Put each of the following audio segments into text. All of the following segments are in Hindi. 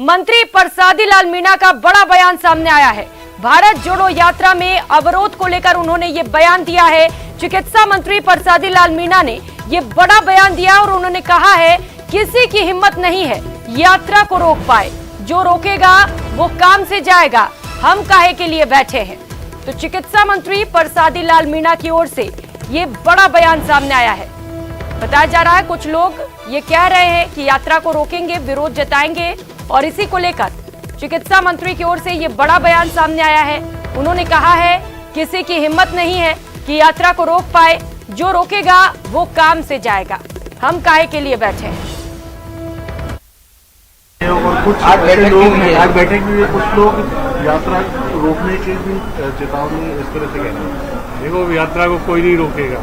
मंत्री परसादी लाल मीणा का बड़ा बयान सामने आया है। भारत जोड़ो यात्रा में अवरोध को लेकर उन्होंने ये बयान दिया है। चिकित्सा मंत्री परसादी लाल मीणा ने ये बड़ा बयान दिया और उन्होंने कहा है किसी की हिम्मत नहीं है यात्रा को रोक पाए, जो रोकेगा वो काम से जाएगा, हम काहे के लिए बैठे हैं। तो चिकित्सा मंत्री परसादी लाल मीणा की ओर से ये बड़ा बयान सामने आया है। बताया जा रहा है कुछ लोग ये कह रहे हैं कि यात्रा को रोकेंगे, विरोध जताएंगे और इसी को लेकर चिकित्सा मंत्री की ओर से ये बड़ा बयान सामने आया है। उन्होंने कहा है किसी की हिम्मत नहीं है कि यात्रा को रोक पाए, जो रोकेगा वो काम से जाएगा, हम काहे के लिए बैठे हैं। और कुछ ऐसे लोग हैं, आज बैठक में कुछ लोग यात्रा रोकने की भी चेतावनी इस तरह से कह रहे हैं। देखो, यात्रा को कोई नहीं रोकेगा,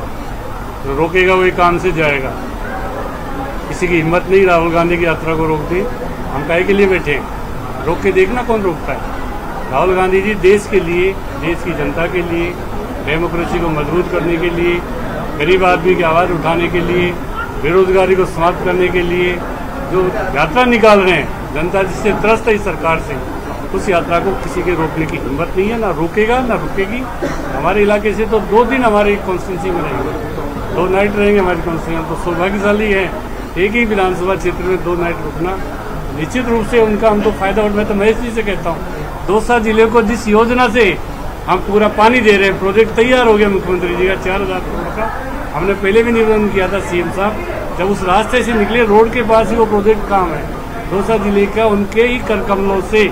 तो रोकेगा वही काम से जाएगा। किसी की हिम्मत नहीं राहुल गांधी की यात्रा को रोक दी, हम काहे के लिए बैठे, रोक के देखना कौन रोकता है। राहुल गांधी जी देश के लिए, देश की जनता के लिए, डेमोक्रेसी को मजबूत करने के लिए, गरीब आदमी की आवाज़ उठाने के लिए, बेरोजगारी को समाप्त करने के लिए जो यात्रा निकाल रहे हैं, जनता जिससे त्रस्त है इस सरकार से, उस यात्रा को किसी के रोकने की हिम्मत नहीं है, ना रोकेगा ना रुकेगी। हमारे इलाके से तो 2 दिन हमारी कॉन्स्टिट्यूंसी में रहेंगे, 2 नाइट रहेंगे हमारी कॉन्स्टिट्यूंसी। तो सौभाग्यशाली है, एक ही विधानसभा क्षेत्र में 2 नाइट रुकना, निश्चित रूप से उनका हम तो फायदा। और मैं तो महेश जी से कहता हूँ, दौसा जिले को जिस योजना से हम पूरा पानी दे रहे हैं, प्रोजेक्ट तैयार हो गया मुख्यमंत्री जी का 4000 करोड़ का। हमने पहले भी निवेदन किया था सीएम साहब, जब उस रास्ते से निकले रोड के पास ही वो प्रोजेक्ट काम है दौसा जिले का, उनके ही कर कमलों से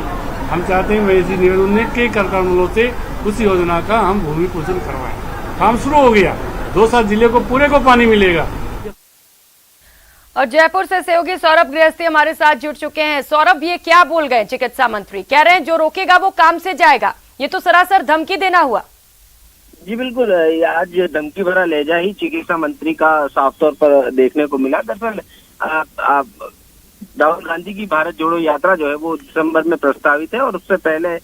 हम चाहते हैं महेश जी निवेदन के कर कमलों से उस योजना का हम भूमि पूजन करवाएं। काम शुरू हो गया, दौसा जिले को पूरे को पानी मिलेगा। और जयपुर से सहयोगी सौरभ गृहस्थी हमारे साथ जुड़ चुके हैं। सौरभ, ये क्या बोल गए चिकित्सा मंत्री? कह रहे हैं जो रोकेगा वो काम से जाएगा, ये तो सरासर धमकी देना हुआ। जी बिल्कुल, आज धमकी भरा लहजा ही चिकित्सा मंत्री का साफ तौर पर देखने को मिला। दरअसल राहुल गांधी की भारत जोड़ो यात्रा जो है वो दिसंबर में प्रस्तावित है और उससे पहले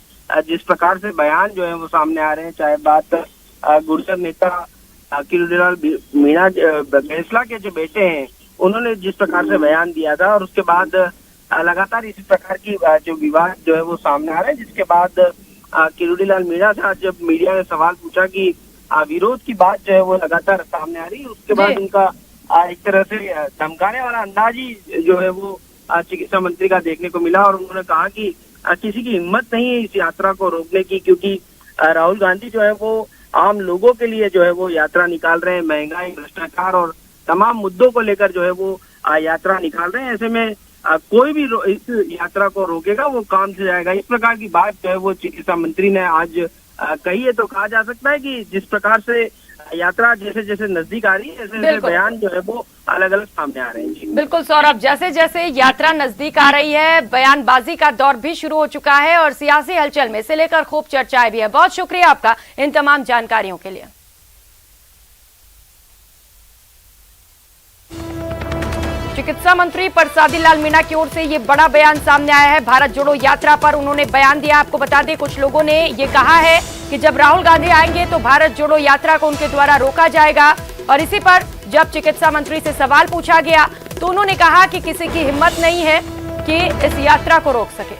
जिस प्रकार से बयान जो है वो सामने आ रहे हैं, चाहे बात गुर्जर नेता किरोड़ीलाल मीणा बैंसला के जो बेटे हैं उन्होंने जिस प्रकार से बयान दिया था, और उसके बाद लगातार इसी प्रकार की जो विवाद जो है वो सामने आ रहे हैं, जिसके बाद किरोड़ीलाल मीणा था, जब मीडिया ने सवाल पूछा कि विरोध की बात जो है वो लगातार सामने आ रही है, उसके बाद उनका एक तरह से धमकाने वाला अंदाज ही जो है वो चिकित्सा मंत्री का देखने को मिला। और उन्होंने कहा कि किसी की हिम्मत नहीं है इस यात्रा को रोकने की, क्योंकि राहुल गांधी जो है वो आम लोगों के लिए जो है वो यात्रा निकाल रहे हैं, महंगाई, भ्रष्टाचार और तमाम मुद्दों को लेकर जो है वो यात्रा निकाल रहे हैं। ऐसे में कोई भी इस यात्रा को रोकेगा वो काम से जाएगा, इस प्रकार की बात जो है वो चिकित्सा मंत्री ने आज कही है। तो कहा जा सकता है कि जिस प्रकार से यात्रा जैसे जैसे नजदीक आ रही है, ऐसे ऐसे बयान जो है वो अलग अलग सामने आ रहे हैं। बिल्कुल सौरभ, जैसे जैसे यात्रा नजदीक आ रही है, बयानबाजी का दौर भी शुरू हो चुका है और सियासी हलचल में इसे लेकर खूब चर्चाएं भी है। बहुत शुक्रिया आपका इन तमाम जानकारियों के लिए। चिकित्सा मंत्री परसादी लाल मीणा की ओर से ये बड़ा बयान सामने आया है। भारत जोड़ो यात्रा पर उन्होंने बयान दिया। आपको बता दें, कुछ लोगों ने ये कहा है कि जब राहुल गांधी आएंगे तो भारत जोड़ो यात्रा को उनके द्वारा रोका जाएगा। और इसी पर जब चिकित्सा मंत्री से सवाल पूछा गया तो उन्होंने कहा कि किसी की हिम्मत नहीं है कि इस यात्रा को रोक सके।